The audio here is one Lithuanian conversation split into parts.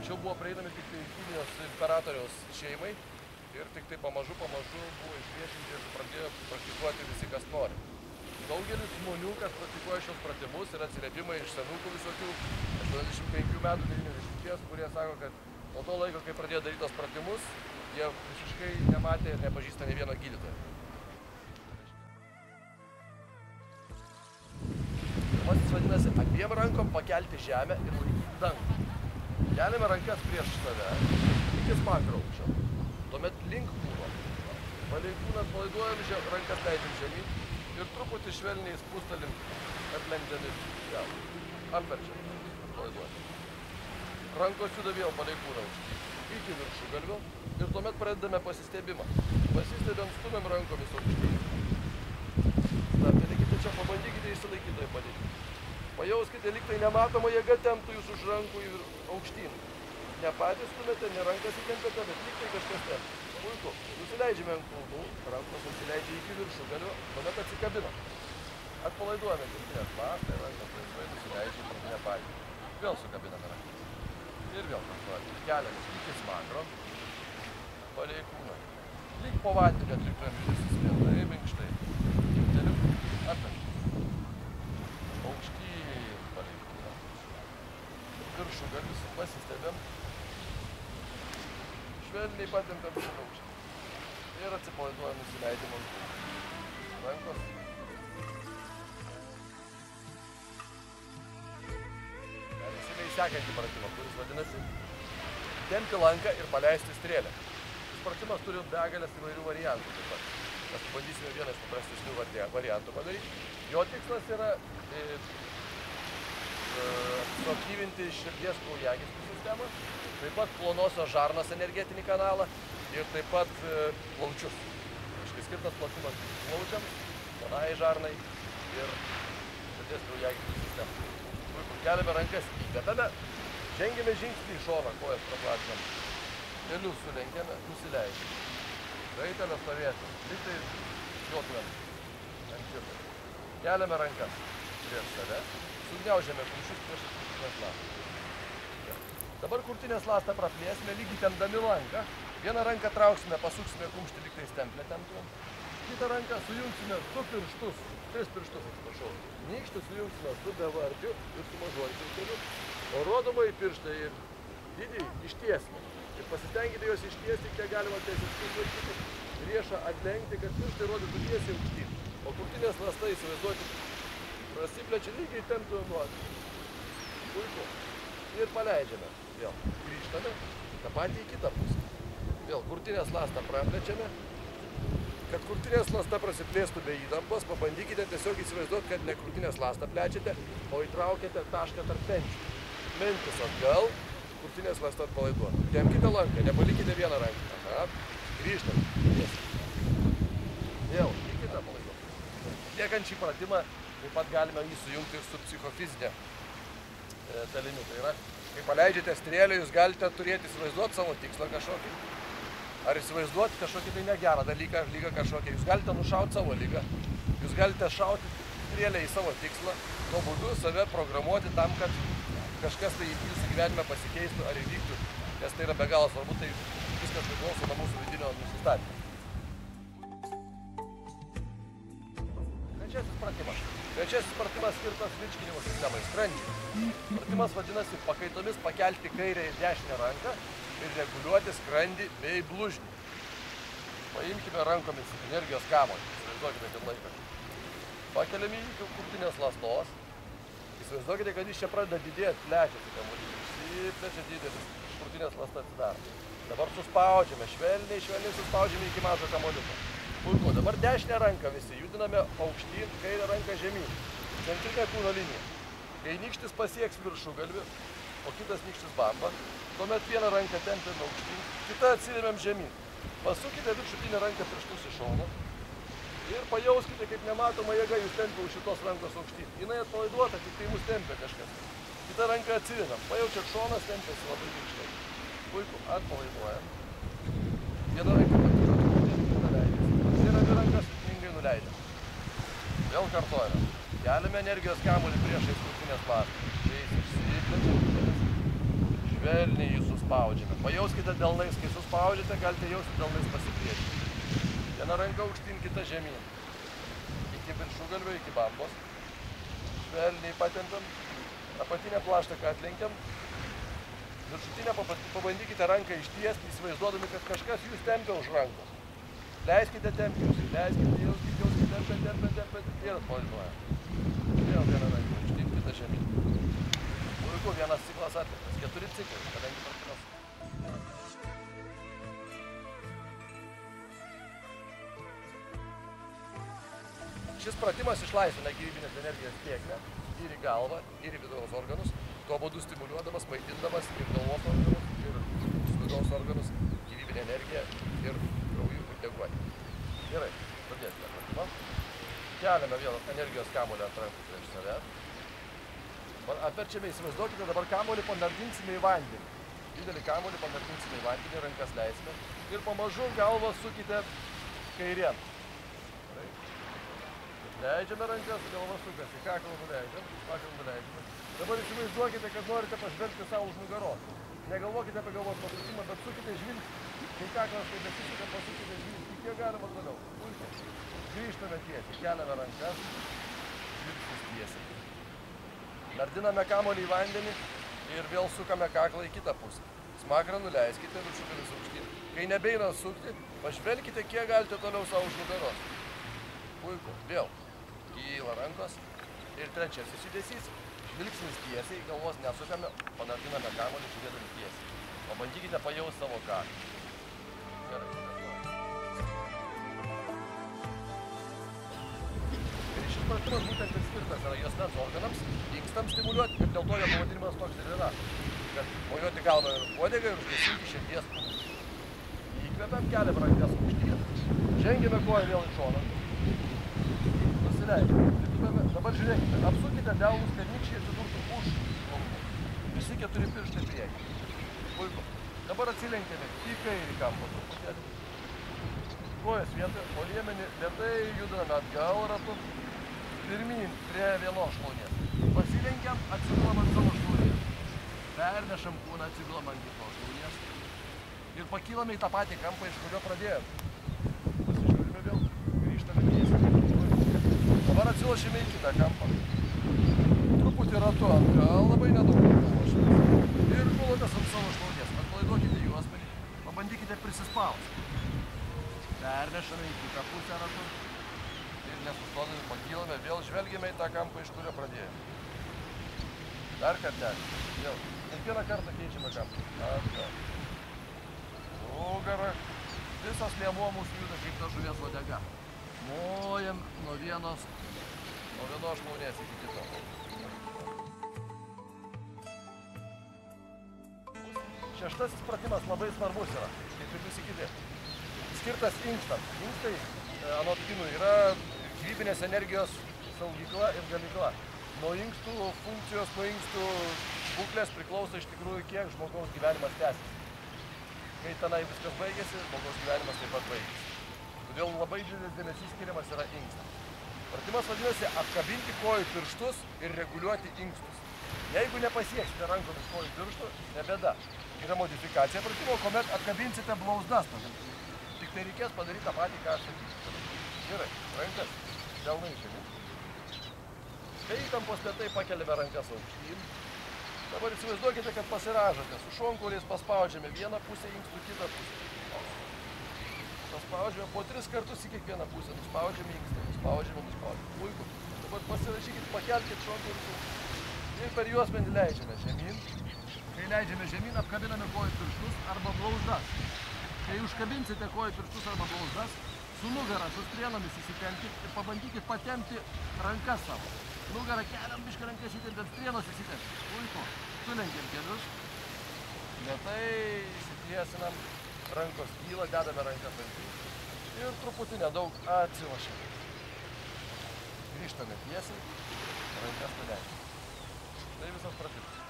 Anksčiau buvo prieinami tik tai Kinijos imperatoriaus šeimai ir tik tai pamažu buvo išviešinti ir pradėjo praktikuoti visi, kas nori. Daugelis žmonių, kas praktikuoja šios pratimus, yra atsiliepimai iš senukų visokių, 85 metų, 90, kurie sako, kad nuo to laiko, kai pradėjo daryti tos pratimus, jie visiškai nematė ir nepažįsta nei vieno gydytojo. Pirmasis vadinasi abiem rankom pakelti žemę ir laikyti dangų. Keliame rankas prieš save, iki smakro aukščio, tuomet link kūno. Palei kūną atpalaiduojam, rankas leidžiam žemyn ir truputį švelniai spūstalim, atlenkdami galvą. Apverčiam, atpalaiduojam. Rankos juda vėl palei kūną aukštį, iki viršugalvio ir tuomet pradedame pasistebimą. Pasistebėm, stumiam rankomis aukštyn. Stabtelėkite čia, pabandykite išsilaikyti toj padėtį. Pajauskite, lyg tai nematoma jėga temptų jūs už rankų ir aukštyn. Ne patys stumėte, ne rankas įtempėte, bet lyg tai kažkas temptų. Puiku. Nusileidžiame ant kulnų, rankos nusileidžia iki viršugalvio, tuomet atsikabinam. Atpalaiduojame krūtinės ląstą ir rankas laisvai nusileidžia į krūtinę padėtį. Vėl sukabiname rankas. Ir vėl kartuojame. Keliamės iki smakro, palei kūną. Lyg po vandenį atliktumėm judesius lėtai, minkštai. Imtelim, atverčiam. Aukštyn palei kūną. Viršugalis, pasistebėm. Švelniai patempiam šį aukštį. Ir atsipalaiduojam, nusileidžiam ant kūną. Rankos. Perėsime į sekantį pratimą, kuris vadinasi tempti lanką ir paleisti strėlę. Šis pratimas turi begalės įvairių variantų taip pat. Mes pabandysime vieną iš paprastesnių variantų padaryti. Jo tikslas yra suaktyvinti širdies kraujagyslių sistemą, taip pat plonosios žarnos energetinį kanalą ir taip pat plaučius. Aiškiai skirtas platimas plaučiams, plonai žarnai ir širdies kraujagyslių sistemą. Keliame rankas, įkvepiame, žengiame žingsnį į šoną, kojas praplatinam. Kelius sulenkiame, nusileidžiam. Raitelę stovėsim, lyg tai šiotumėm ant širdį. Keliame rankas prieš save, sugniaužiame kumščius prieš krūtinės ląstą. Dabar krūtinės ląstą praplėsime, lygiai tempdami lanką. Vieną ranką trauksime, pasuksime kumštį, lyg tai stemplę temptumėm. Kitą ranką sujungsime tris pirštus, atsiprašau. Nykštį sujungsime su bevardžiu ir su mažuoju piršteliu, o rodomąjį pirštą ir didįjį ištiesime. Ir pasistengite juos ištiesti, kiek galima tiesiai laikyti, riešą atlenkti, kad pirštai rodytų tiesiai aukštyn. O krūtinės ląsta, įsivaizduoti, prasiplečia lygiai temptumėm nuotį. Puiku. Ir paleidžiame. Vėl grįžtame, tą patį į kitą pusę. Vėl krūtinės ląstą praplečiame. Kad krūtinės ląsta prasiplėstų be įtampos, pabandykite tiesiog įsivaizduoti, kad ne krūtinės ląstą plečiate, o įtraukėte tašką tarp penčių. Mentis atgal, krūtinės ląsta atpalaiduota. Tempkite lanką, nepalikite vieną ranką. Aha, grįžtame. Vėl, į kitą palaiduotą. Liekant šį pratimą, taip pat galime jį sujungti ir su psichofizinė dalimi. Tai yra, kai paleidžiate strėlę, jūs galite turėti įsivaizduoti savo tikslą kažkokį. Ar įsivaizduoti kažkokį tai negerą dalyką, lygą kažkokią. Jūs galite nušauti savo lygą, jūs galite šauti strėlę į savo tikslą, tuo būdu save programuoti tam, kad kažkas tai jūsų gyvenime pasikeistų ar įvyktų, nes tai yra be galo svarbu, tai viskas priklauso nuo mūsų vidinio nusistatymo. Trečiasis pratimas skirtas virškinimo sistemai, skrandžiui. Pratimas vadinasi pakaitomis pakelti kairę ir dešinę ranką ir reguliuoti skrandį bei blužnį. Paimkime rankomis energijos kamuolį, įsivaizduokite, kad laiką. Pakeliame iki krūtinės ląstos. Įsivaizduokite, kad jis čia pradeda didėti, plečiasi kamuolys. Išsiplečia didelis, krūtinės ląsta atsidaro. Dabar suspaudžiame, švelniai suspaudžiame iki mažo kamuoliuko. Puiku, dabar dešinę ranką visi judiname aukštyn, kairę ranką žemyn. Centrinė kūno linija. Kai nykštis pasieks viršugalvį, o kitas nykštis bamba, tuomet vieną ranką tempiame aukštyn, kitą atsiremiam žemyn. Pasukite viršutinę ranką pirštus į šoną ir pajauskite, kaip nematoma jėga jūs tempia už šitos rankos aukštyn. Jinai atpalaiduota, tik tai mus tempia kažkas. Kitą ranką atsiremiam. Pajaučiat, šonas tempiasi labai minkštai. Puiku, atpalaiduojam. Vieną ranką patirti, kitą leidžiasi. Ir abi rankas sėkmingai nuleidžiam. Vėl kartuojame. Keliame energijos kamuolį priešais krūtinės ląstą. Šiais išsiplečiam. Švelniai jį spaudžiame. Pajauskite delnais, kai suspaudžiate, galite jausti delnais pasipriešinti. Viena ranka aukštyn, kita žemyn. Iki viršugalvio, iki bambos. Švelniai patempiam. Apatinę plaštaką atlenkiam. Viršutinę pabandykite ranką ištiesti, įsivaizduodami, kad kažkas jūs tempia už rankos. Leiskite tempiausi, leiskite jauskite, tempia ir atpalaiduoja. Vėl vieną ranką aukštyn, kitą žemyn. Puiku, vienas ciklas atliktas, 4 ciklai, kadangi pratimas. Šis pratimas išlaisvina gyvybinės energijos tėkmę ir į galvą, ir į vidaus organus, tuo būdu stimuliuodamas, maitindamas ir galvos organus, ir vidaus organus, gyvybinę energiją ir kraujų ir deguonį. Gerai, pradėsime pratimą. Keliame vėl energijos kamuolį ant rankų prieš save. Apverčiame, įsivaizduokite, dabar kamuolį panardinsime į vandenį. Didelį kamuolį panardinsime į vandenį, rankas leisime ir pamažu galvą sukite kairien. Leidžiame rankas, galva sukasi, kaklą nuleidžiame. Dabar įsivaizduokite, kad norite pažvelgti savo už nugaros. Negalvokite apie galvos pasukimą, bet sukite žvilgsnį. Kai kaklas tai besisuka, pasukite žvilgsnį, kiek galima toliau. Puikiai. Grįžtame tiesiai, keliame rankas, žvilgsnis tiesiai. Nardiname kamuolį į vandenį ir vėl sukame kaklą į kitą pusę. Smakrą nuleiskite, viršugalis aukštyn. Kai nebeina sukti, pažvelkite, kiek galite toliau savo už nugaros. Puiku. Vėl. Kyla rankos. Ir trečiasis judesys. Žvilgsnis tiesiai, galvos nesukame, panardiname kamuolį, žiūrėdami tiesiai. Pabandykite pajausti savo kaklą. Gerai. Ir šis pratimas būtent ir skirtas yra juosmens organams, inkstams stimuliuoti ir dėl to jo pavadinimas toks ir yra. Kad mojuoti galvą ir uodegą ir užgesinti širdies pulsą. Įkvepiam, keliam rankas aukštyn. Žengiame koją vėl į šoną. Nusileidžiame. Dabar žiūrėkite, apsukite delnus, kad nykščiai atsidurtų už plaukų. Visi 4 pirštai priekį. Puiku. Dabar atsilenkėme į kairį kampą truputėlį. Kojas vietoje, o liemenį lėtai judame atgal ratu. Pirmyn prie vienos šlaunies. Pasilenkiam, atsigulam ant savo šlaunies. Pernešam kūną, atsigulam ant kitos šlaunies. Ir pakilame į tą patį kampą, iš kurio pradėjome. Pasižiūrime vėl, grįžtame tiesiai. Dabar atsilošime į kitą kampą. Truputį ratu atgal, labai nedaug atsilošime. Ir gulatės ant savo šlaunies. Atpalaiduokite juosmenį, pabandykite prisispausti. Pernešame į kitą pusę ratu. Ir nesustodami pakilame, vėl žvelgiame į tą kampą, iš kurio pradėjome. Dar kartelį. Vėl. Kiekvieną kartą keičiame kampą. Atgal. Nugara. Visas liemuo mūsų juda kaip ta žuvies uodega. Mojam nuo vienos šlaunies iki kitos. Šeštasis pratimas labai svarbus yra, kaip ir visi kiti. Skirtas inkstams. Inkstai, anot kinų, yra gyvybinės energijos saugykla ir gamykla. Nuo inkstų funkcijos, nuo inkstų būklės priklauso iš tikrųjų, kiek žmogaus gyvenimas tęsiasi. Kai tenai viskas baigėsi, žmogaus gyvenimas taip pat baigėsi. Todėl labai didelis dėmesys skiriamas yra inkstams. Pratimas vadinasi apkabinti kojų pirštus ir reguliuoti inkstus. Jeigu nepasieksite rankomis kojų pirštų, ne bėda. Yra modifikacija pratimo, kuomet apkabinsite blauzdas. Tik tai reikės padaryti tą patį, ką aš sakysiu. Gerai, rankas, delnai žemyn. Kai įtampos lėtai pakeliame rankas aukštyn. Dabar įsivaizduokite, kad pasiražote. Su šonkauliais paspaudžiame vieną pusę inkstų, kitą pusę. Paspaudžiame po 3 kartus į kiekvieną pusę. Nuspaudžiame inkstą, nuspaudžiame. Puiku. Dabar pasirašykit, pakelkit šonkaulius. Ir per juosmenį leidžiame žemyn. Kai leidžiame žemyn, apkabiname kojų pirštus arba blauzdas. Kai užkabinsite kojų pirštus arba blauzdas, su nugara, su strėnomis įsitempkit ir pabandykit patempti rankas savo. Nugarą keliam, biškai rankas įtempėm, strėnos įsitempkit. Puiku. Sulenkiam kelius. Lėtai įsitiesinam, rankos kyla, dedame rankas ant jų. Ir truputį nedaug atsilošiam. Grįžtame tiesiai, rankas nuleidžiam. Tai visas pratimas.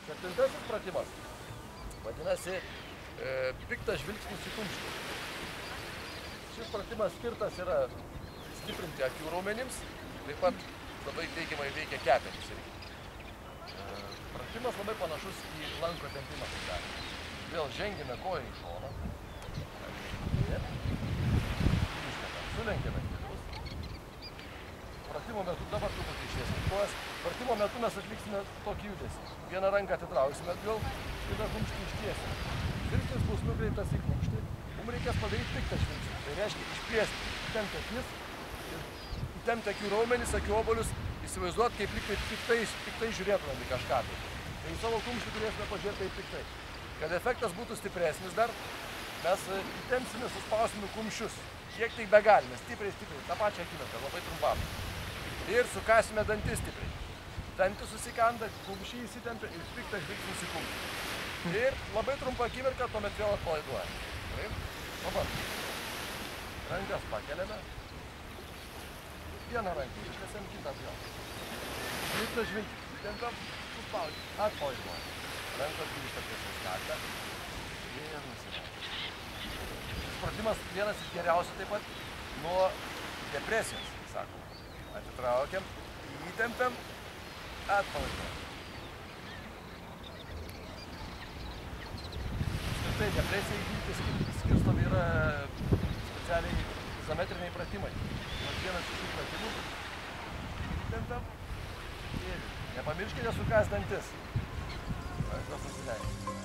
Septintasis pratimas vadinasi piktas žvilgsnis į kumštį. Šis pratimas skirtas yra stiprinti akių raumenims, taip pat labai teigiamai veikia kepenis. Pratimas labai panašus į lanko tempimą. Vėl žengiame koją į šoną. Sulenkėme kelius. Pratimo metu dabar truputį ištiesime kojas. Pratimo metu mes atliksime tokį judesį. Vieną ranką atitrauksime atgal, kitą kumštį ištiesime. Žvilgsnis bus nukreiptas į kumštį. Mums reikės padaryti piktą žvilgsnį. Tai reiškia išplėsti, įtempti akis, įtempti akių raumenis, akių obuolius, įsivaizduoti, kaip lyg piktai žiūrėtumėm į kažką. Tai į savo kumštį turėsime pažiūrėti taip piktai. Kad efektas būtų stipresnis dar, mes įtempsime, suspausime kumščius. Kiek tik begalime, stipriai, tą pačią akimirką, labai trumpam. Ir sukasime dantis stipriai. Dantis susikanda, kumščiai įsitempia ir piktas žvilgsnis į kumštį. Ir labai trumpą akimirką, tuomet vėl atpalaiduojame. Taip, dabar. Rankas pakeliame. Vieną ranką ištiesiam, kitą atgal. Piktas žvilgsnis, įtempiam, suspaudžiam, atpalaiduojam. Rankas grįžta prie suskatę. Ir nusileidžiam. Pratimas vienas iš geriausių taip pat nuo depresijos, sakom. Atitraukiam, įtempiam, atpalaiduojam. Apskritai, depresija įgyti skirstomi yra specialiai izometriniai pratimai. Nors vienas iš šių pratimų. Įtempiam ir nepamirškite sukąs dantis. Rankas nusileidžiam.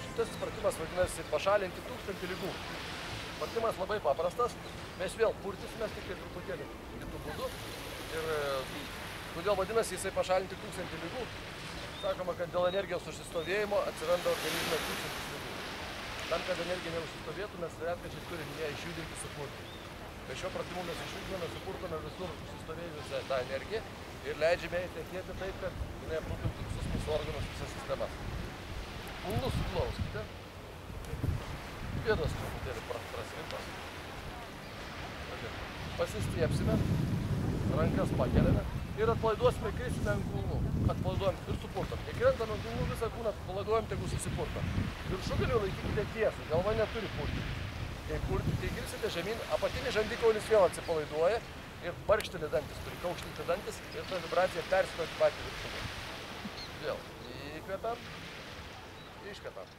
Šitas pratimas vadinasi pašalinti 1000 ligų. Pratimas labai paprastas, mes vėl purtysimės tik truputėlį kitų būdų. Ir kodėl vadinasi jisai pašalinti 1000 ligų? Sakoma, kad dėl energijos užsistovėjimo atsiranda organizme 1000 ligų. Tam, kad energija neužsistovėtų, mes retkarčiais turim ją išjudinti, supurtyti. Be šio pratimų mes išjudiname, supurtame visur užsistovėjusią tą energiją ir leidžiame ją tekėti taip, kad jinai aprūpintų visus mūsų organus, visas sistemas. Kulnus suglauskite. Pėdos truputėlį prasvintos. Pasistiepsime. Rankas pakeliame. Ir atpalaiduosime, krisime ant kulnų. Atpalaiduojam ir supurtam. Kai krentam ant kulnų, visą kūną atpalaiduojam, tegu susipurtam. Viršugalį laikykite tiesų. Galva neturi purtyti. Kai krisite žemyn, apatinis žandikaulis vėl atsipalaiduoja ir barkšteli dantis. Turi kaukštinti dantis ir ta vibracija persiduoti patį viršugalį. Vėl įkvepiam. Iškvepiam.